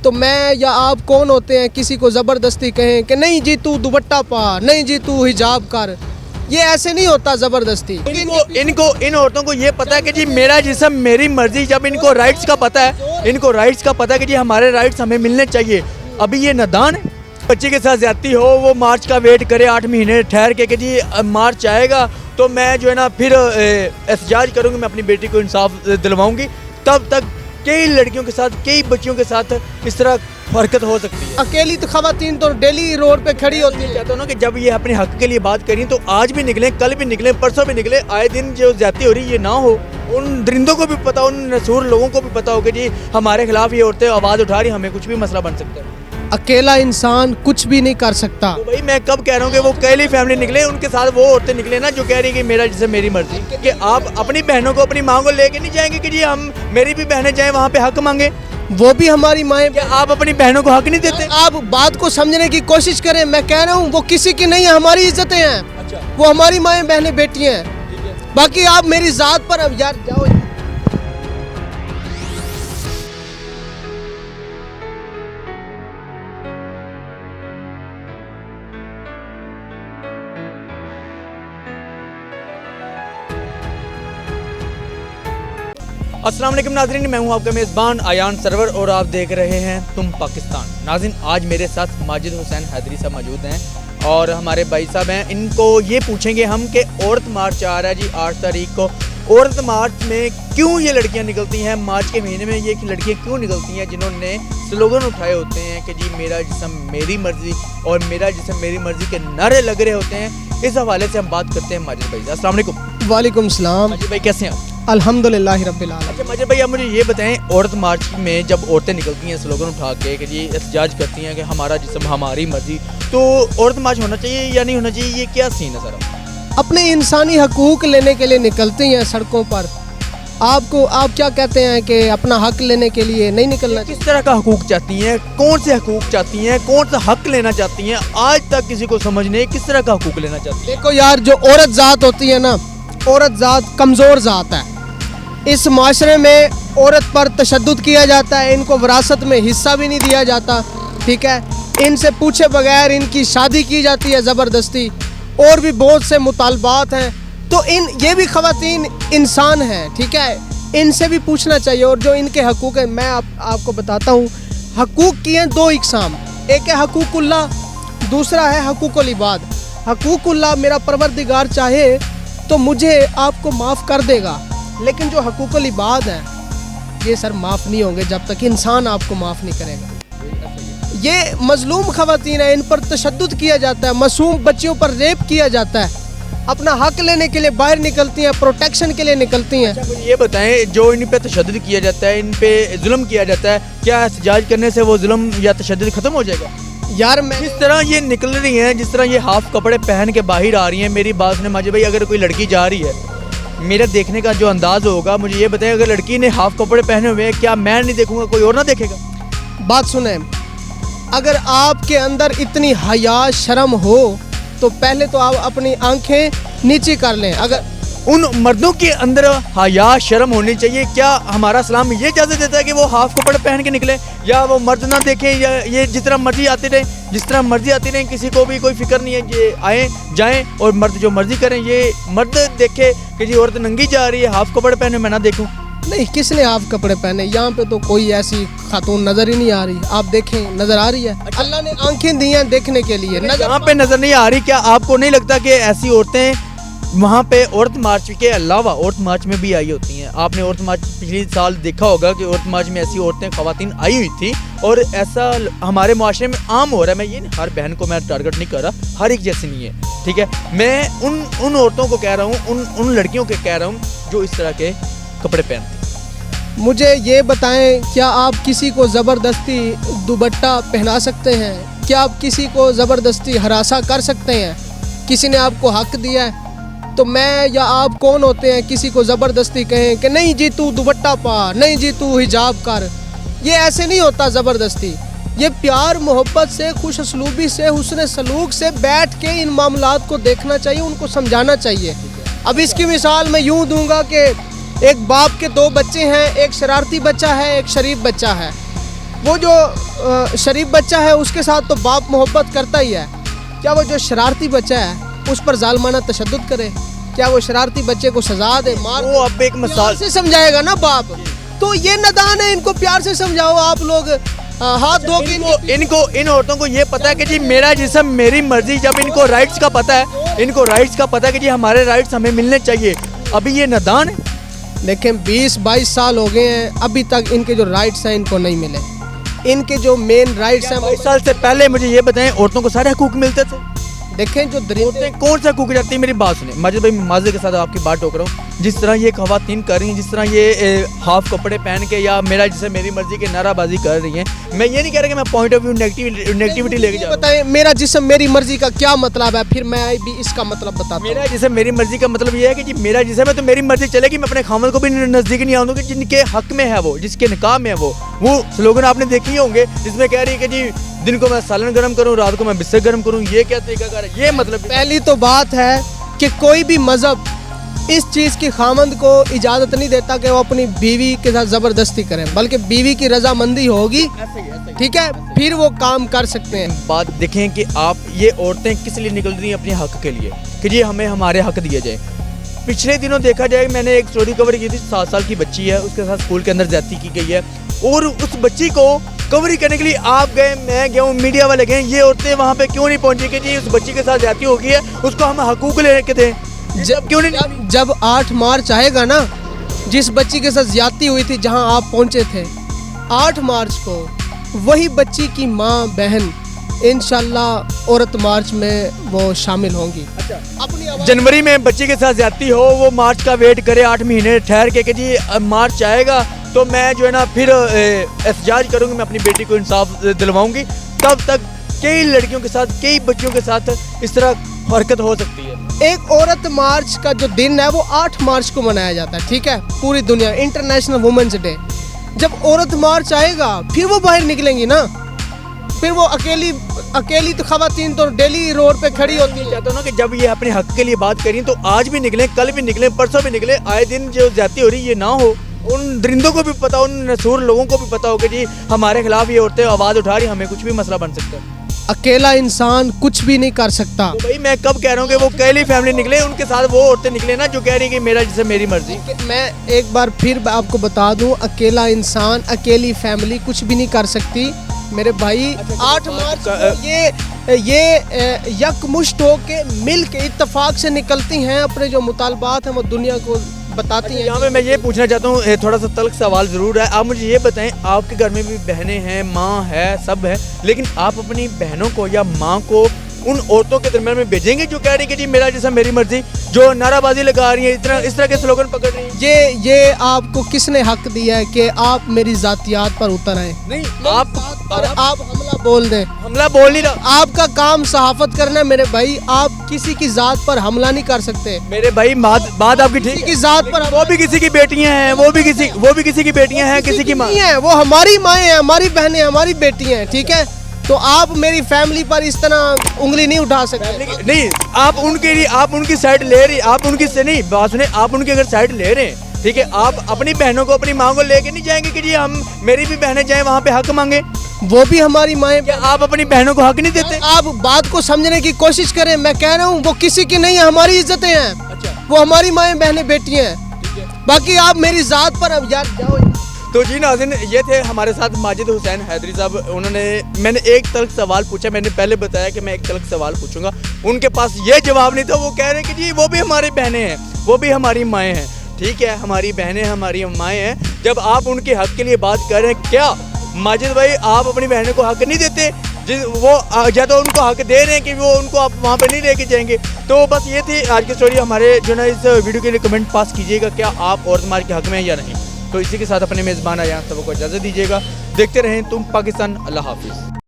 تو میں یا آپ کون ہوتے ہیں کسی کو زبردستی کہیں کہ نہیں جی تو دوپٹہ پا, نہیں جی تو حجاب کر. یہ ایسے نہیں ہوتا زبردستی. ان عورتوں کو یہ پتا ہے کہ جی میرا جسم میری مرضی. جب ان کو رائٹس کا پتا ہے, کہ جی ہمارے رائٹس ہمیں ملنے چاہیے. ابھی یہ نادان ہے. بچے کے ساتھ زیادتی ہو, وہ مارچ کا ویٹ کرے 8 مہینے ٹھہر کے کہ جی مارچ آئے گا تو میں جو ہے نا پھر احتجاج کروں گی, میں اپنی بیٹی کو انصاف دلواؤں گی. تب تک کئی لڑکیوں کے ساتھ, کئی بچیوں کے ساتھ اس طرح حرکت ہو سکتی ہے. اکیلی تو خواتین تو ڈیلی روڈ پہ کھڑی ہوتی ہیں. کہتا ہوں نا کہ جب یہ اپنے حق کے لیے بات کریں تو آج بھی نکلیں, کل بھی نکلیں, پرسوں بھی نکلیں. آئے دن جو زیادتی ہو رہی ہے یہ نہ ہو. ان درندوں کو بھی پتا, ان نسور لوگوں کو بھی پتا ہو کہ جی ہمارے خلاف یہ عورتیں آواز اٹھا رہی, ہمیں کچھ بھی مسئلہ بن سکتا ہے. اکیلا انسان کچھ بھی نہیں کر سکتا. تو بھائی میں کب کہہ رہا ہوں کہ وہ کیلی فیملی نکلے, ان کے ساتھ وہ عورتیں نکلے نا جو کہہ رہی ہیں کہ میرا جسم میری مرضی. کہ آپ اپنی بہنوں کو, اپنی ماں کو لے کے نہیں جائیں گے کہ جی ہم میری بھی بہنیں جائیں وہاں پہ حق مانگیں. وہ بھی ہماری مائیں. کیا آپ اپنی بہنوں کو حق نہیں دیتے؟ آپ بات کو سمجھنے کی کوشش کریں. میں کہہ رہا ہوں وہ کسی کی نہیں ہے, ہماری عزتیں ہیں. وہ ہماری مائیں بہنیں بیٹی ہیں. باقی آپ میری ذات پر اب یار جاؤ. السلام علیکم ناظرین, میں ہوں آپ کا میزبان ایان سرور اور آپ دیکھ رہے ہیں تم پاکستان. ناظرین آج میرے ساتھ ماجد حسین حیدری صاحب موجود ہیں اور ہمارے بھائی صاحب ہیں. ان کو یہ پوچھیں گے ہم کہ عورت مارچ آ رہا ہے جی 8 تاریخ کو. عورت مارچ میں کیوں یہ لڑکیاں نکلتی ہیں, مارچ کے مہینے میں یہ لڑکیاں کیوں نکلتی ہیں جنہوں نے سلوگن اٹھائے ہوتے ہیں کہ جی میرا جسم میری مرضی اور میرا جسم میری مرضی کے نعرے لگ رہے ہوتے ہیں. اس حوالے سے ہم بات کرتے ہیں ماجد بھائی. السلام علیکم. وعلیکم السلام. ماجد بھائی کیسے ہیں آپ؟ الحمدللہ رب العالمین. اچھا ماجد بھائی آپ مجھے یہ بتائیں, عورت مارچ میں جب عورتیں نکلتی ہیں سلوگن اٹھا کے کہ جی احتجاج کرتی ہیں کہ ہمارا جسم ہماری مرضی, تو عورت مارچ ہونا چاہیے یا نہیں ہونا چاہیے, یہ کیا سین ہے سر؟ اپنے انسانی حقوق لینے کے لیے نکلتی ہیں سڑکوں پر. آپ کیا کہتے ہیں کہ اپنا حق لینے کے لیے نہیں نکلنا؟ کس طرح کا حقوق چاہتی ہیں, کون سے حقوق چاہتی ہیں, کون سا حق لینا چاہتی ہیں؟ آج تک کسی کو سمجھ نہیں کس طرح کا حقوق لینا چاہتی ہیں. دیکھو یار, جو عورت ذات ہوتی ہے نا, عورت ذات کمزور ذات ہے. اس معاشرے میں عورت پر تشدد کیا جاتا ہے, ان کو وراثت میں حصہ بھی نہیں دیا جاتا, ٹھیک ہے. ان سے پوچھے بغیر ان کی شادی کی جاتی ہے زبردستی, اور بھی بہت سے مطالبات ہیں. تو یہ بھی خواتین انسان ہیں, ٹھیک ہے, ان سے بھی پوچھنا چاہیے. اور جو ان کے حقوق ہیں میں آپ کو بتاتا ہوں. حقوق کی ہیں 2 اقسام, ایک ہے حقوق اللہ, دوسرا ہے حقوق العباد. حقوق اللہ, میرا پروردگار چاہے تو مجھے آپ کو معاف کر دے گا, لیکن جو حقوق العباد ہیں یہ سر معاف نہیں ہوں گے جب تک انسان آپ کو معاف نہیں کرے گا. یہ مظلوم خواتین ہیں, ان پر تشدد کیا جاتا ہے, معصوم بچیوں پر ریپ کیا جاتا ہے. اپنا حق لینے کے لیے باہر نکلتی ہیں, پروٹیکشن کے لیے نکلتی ہیں. مجھے یہ بتائیں, جو ان پہ تشدد کیا جاتا ہے, ان پہ ظلم کیا جاتا ہے, کیا احتجاج کرنے سے وہ ظلم یا تشدد ختم ہو جائے گا؟ یار میں جس طرح یہ نکل رہی ہیں, جس طرح یہ ہاف کپڑے پہن کے باہر آ رہی ہیں, میری بات سنیں ماجد بھائی, اگر کوئی لڑکی جا رہی ہے, میرا دیکھنے کا جو انداز ہوگا, مجھے یہ بتائیں اگر لڑکی نے ہاف کپڑے پہنے ہوئے ہیں, کیا میں نہیں دیکھوں گا, کوئی اور نہ دیکھے گا؟ بات سنیں, اگر آپ کے اندر اتنی حیا شرم ہو تو پہلے تو آپ اپنی آنکھیں نیچے کر لیں. اگر ان مردوں کے اندر حیا شرم ہونی چاہیے, کیا ہمارا اسلام یہ اجازت دیتا ہے کہ وہ ہاف کپڑے پہن کے نکلے, یا وہ مرد نہ دیکھیں, یا یہ جس طرح مرضی آتے رہیں, کسی کو بھی کوئی فکر نہیں ہے, یہ آئیں جائیں اور مرد جو مرضی کریں. یہ مرد دیکھے کہ جی عورت ننگی جا رہی ہے ہاف کپڑے پہنے, میں نہ دیکھوں؟ نہیں, کس نے ہاف کپڑے پہنے؟ یہاں پہ تو کوئی ایسی خاتون نظر ہی نہیں آ رہی. آپ دیکھیں, نظر آ رہی ہے. اللہ نے آنکھیں دی ہیں دیکھنے کے لیے, یہاں پہ نظر نہیں آ رہی. کیا آپ کو نہیں لگتا کہ ایسی عورتیں وہاں پہ عورت مارچ کے علاوہ عورت مارچ میں بھی آئی ہوتی ہیں؟ آپ نے عورت مارچ پچھلی سال دیکھا ہوگا کہ عورت مارچ میں ایسی عورتیں خواتین آئی ہوئی تھی, اور ایسا ہمارے معاشرے میں عام ہو رہا ہے. میں یہ ہر بہن کو میں ٹارگٹ نہیں کر رہا, ہر ایک جیسی نہیں ہے, ٹھیک ہے. میں ان عورتوں کو کہہ رہا ہوں, ان لڑکیوں کو کہہ رہا ہوں جو اس طرح کے کپڑے پہنتی ہیں. مجھے یہ بتائیں, کیا آپ کسی کو زبردستی دوپٹہ پہنا سکتے ہیں؟ کیا آپ کسی کو زبردستی ہراساں کر سکتے ہیں؟ کسی نے آپ کو حق دیا ہے تو میں یا آپ کون ہوتے ہیں کسی کو زبردستی کہیں کہ نہیں جی تو دوپٹہ پا, نہیں جی تو حجاب کر؟ یہ ایسے نہیں ہوتا زبردستی. یہ پیار محبت سے, خوش اسلوبی سے, حسن سلوک سے بیٹھ کے ان معاملات کو دیکھنا چاہیے, ان کو سمجھانا چاہیے. اب اس کی مثال میں یوں دوں گا کہ ایک باپ کے 2 بچے ہیں, ایک شرارتی بچہ ہے, ایک شریف بچہ ہے. وہ جو شریف بچہ ہے اس کے ساتھ تو باپ محبت کرتا ہی ہے، کیا وہ جو شرارتی بچہ ہے اس پر ظالمانہ تشدد کرے؟ کیا وہ شرارتی بچے کو سزا دے، مار وہ اب ایک مثال سے سمجھائے گا نا باپ؟ تو یہ نادان ہے، ان کو پیار سے سمجھاؤ آپ لوگ، ہاتھ دھو کے ان عورتوں کو یہ پتا ہے کہ جی میرا جسم میری مرضی، جب ان کو رائٹس کا پتا ہے، ان کو رائٹس کا پتا ہے کہ جی ہمارے رائٹس ہمیں ملنے چاہیے، ابھی یہ نادان ہے۔ لیکن 20-22 سال ہو گئے ہیں ابھی تک ان کے جو رائٹس ہیں ان کو نہیں ملے، ان کے جو مین رائٹس ہیں 22 سال سے پہلے مجھے یہ بتائیں عورتوں کو سارے حقوق ملتے تھے؟ دیکھیں جو درندے کون سا حقوق جاتی ہے؟ میری بات سنیں ماجد بھائی، معذرت کے ساتھ آپ کی بات ٹوک رہا ہوں، جس طرح یہ خواتین کر رہی ہیں، جس طرح یہ ہاف کپڑے پہن کے یا میرا جسے میری مرضی کے نعرہ بازی کر رہی ہیں، میں یہ نہیں کہہ رہا کہ میں پوائنٹ آف ویو نیگیٹیوٹی لے کے جا رہا ہوں۔ بتائیں میرا جسم میری مرضی کا کیا مطلب ہے، پھر میں بھی اس کا مطلب بتاتا ہوں۔ میرا جسم میری مرضی کا مطلب یہ ہے کہ جی میرا جسم ہے تو میری مرضی چلے گی، میں اپنے خامد کو بھی نزدیک نہیں آؤں گا، جن کے حق میں ہے وہ، جس کے نکاح میں ہے وہ سلوگن آپ نے دیکھے ہوں گے جس میں کہہ رہی ہے کہ جی دن کو میں سالن گرم کروں، رات کو میں بستر گرم کروں، یہ کیا طریقہ کار ہے؟ یہ مطلب پہلی تو بات ہے کہ کوئی بھی مذہب اس چیز کی خامند کو اجازت نہیں دیتا کہ وہ اپنی بیوی کے ساتھ زبردستی کریں، بلکہ بیوی کی رضامندی ہوگی، ٹھیک ہے، پھر وہ کام کر سکتے ہیں۔ بات دیکھیں کہ آپ یہ عورتیں کس لیے نکل رہی ہیں اپنے حق کے لیے کہ جی ہمیں ہمارے حق دیے جائے۔ پچھلے دنوں دیکھا جائے میں نے ایک اسٹوری کور کی تھی، 7 سال کی بچی ہے، اس کے ساتھ اسکول کے اندر زیادتی کی گئی ہے، اور اس بچی کو کور کرنے کے لیے آپ گئے، میں گیا ہوں، میڈیا والے گئے، یہ عورتیں وہاں پہ کیوں نہیں پہنچی کہ جی اس بچی کے ساتھ زیادتی ہو گئی ہے، اس کو ہم حقوق لے کے دیں؟ کیوں نہیں؟ جب 8 مارچ آئے گا نا، جس بچی کے ساتھ زیادتی ہوئی تھی جہاں آپ پہنچے تھے 8 مارچ کو، وہی بچی کی ماں بہن انشاءاللہ عورت مارچ میں وہ شامل ہوں گی۔ جنوری میں بچی کے ساتھ زیادتی ہو، وہ مارچ کا ویٹ کرے 8 مہینے ٹھہر کے کہ جی مارچ آئے گا تو میں جو ہے نا پھر احتجاج کروں گی، میں اپنی بیٹی کو انصاف دلواؤں گی، تب تک کئی لڑکیوں کے ساتھ، کئی بچیوں کے ساتھ اس طرح حرکت ہو سکتی ہے۔ ایک عورت مارچ کا جو دن ہے وہ 8 مارچ کو منایا جاتا ہے، ٹھیک ہے، پوری دنیا، انٹرنیشنل وومنز ڈے۔ جب عورت مارچ آئے گا پھر وہ باہر نکلیں گی نا، پھر وہ اکیلی تو خواتین تو ڈیلی روڈ پہ کھڑی ہوتی ہیں۔ چاہتا ہوں نا کہ جب یہ اپنے حق کے لیے بات کریں تو آج بھی نکلیں، کل بھی نکلیں، پرسوں بھی نکلیں، آئے دن جو زیادتی ہو رہی ہے یہ نہ ہو۔ ان درندوں کو بھی پتا ہو، ان نسور لوگوں کو بھی پتا ہو کہ جی ہمارے خلاف یہ عورتیں آواز اٹھا رہی ہیں، ہمیں کچھ بھی مسئلہ بن سکتا ہے۔ اکیلا انسان کچھ بھی نہیں کر سکتا۔ تو بھائی میں کب کہہ رہا ہوں کہ وہ اکیلی فیملی نکلے، ان کے ساتھ وہ عورتیں نکلے نا جو کہہ رہی ہیں کہ میرا جسم میری مرضی۔ میں ایک بار پھر آپ کو بتا دوں، اکیلا انسان، اکیلی فیملی کچھ بھی نہیں کر سکتی میرے بھائی۔ 8 مارچ کو یہ یکمشت ہو کے مل کے اتفاق سے نکلتی ہیں، اپنے جو مطالبات ہیں وہ دنیا کو بتاتی ہیں۔ یہاں پہ میں یہ پوچھنا چاہتا ہوں، تھوڑا سا تلخ سوال ضرور ہے، آپ مجھے یہ بتائیں، آپ کے گھر میں بھی بہنیں ہیں، ماں ہے، سب ہے، لیکن آپ اپنی بہنوں کو یا ماں کو ان عورتوں کے درمیان میں بھیجیں گے جو کہہ رہی ہیں کہ جی میرا جسم میری مرضی، جو نعرہ بازی لگا رہی ہیں، اس طرح کے سلوگن پکڑ رہی ہیں؟ یہ آپ کو کس نے حق دیا ہے کہ آپ میری ذاتیات پر اتر آئیں؟ نہیں، آپ حملہ بول دیں۔ حملہ بول نہیں رہا، آپ کا کام صحافت کرنا ہے میرے بھائی، آپ کسی کی ذات پر حملہ نہیں کر سکتے۔ میرے بھائی بات آپ کی ٹھیک کسی کی ذات پر وہ بھی کسی کی بیٹیاں ہیں، وہ بھی کسی کی بیٹیاں ہیں، کسی کی ماں نہیں ہے، وہ ہماری مائیں ہیں، ہماری بہنیں ہیں، ہماری بیٹیاں ہیں، ٹھیک ہے؟ تو آپ میری فیملی پر اس طرح انگلی نہیں اٹھا سکتے۔ نہیں، آپ ان کے لیے آپ ان کی سائڈ لے رہی، آپ ان کی سے نہیں بات سنیں، آپ ان کی اگر سائڈ لے رہے ہیں، ٹھیک ہے، آپ اپنی بہنوں کو اپنی ماں کو لے کے نہیں جائیں گے کہ جی ہم میری بھی بہنیں جائیں وہاں پہ حق مانگے؟ وہ بھی ہماری مائیں۔ کیا آپ اپنی بہنوں کو حق نہیں دیتے؟ آپ بات کو سمجھنے کی کوشش کریں، میں کہہ رہا ہوں وہ کسی کی نہیں ہے، ہماری عزتیں ہیں، وہ ہماری مائیں بہنیں بیٹیاں ہیں، باقی آپ میری ذات پر اب یار جاؤ۔ تو جی ناظرین، یہ تھے ہمارے ساتھ ماجد حسین حیدری صاحب، میں نے ایک تلخ سوال پوچھا، میں نے پہلے بتایا کہ میں ایک تلخ سوال پوچھوں گا، ان کے پاس یہ جواب نہیں تھا، وہ کہہ رہے ہیں کہ جی وہ بھی ہماری بہنیں ہیں، وہ بھی ہماری مائیں ہیں، ٹھیک ہے، ہماری بہنیں ہماری مائیں ہیں، جب آپ ان کے حق کے لیے بات کر رہے ہیں، کیا ماجد بھائی آپ اپنی بہنوں کو حق نہیں دیتے؟ وہ یا تو ان کو حق دے رہے ہیں کہ وہ ان کو آپ وہاں پہ نہیں لے کے جائیں گے۔ تو بس یہ تھی آج کی اسٹوری، ہمارے جو نا اس ویڈیو کے لیے کمنٹ پاس کیجیے گا کیا آپ عورت مار کے حق میں ہیں یا نہیں۔ تو اسی کے ساتھ اپنے میزبان آیا سب کو اجازت دیجیے گا، دیکھتے رہیں تم پاکستان، اللہ حافظ۔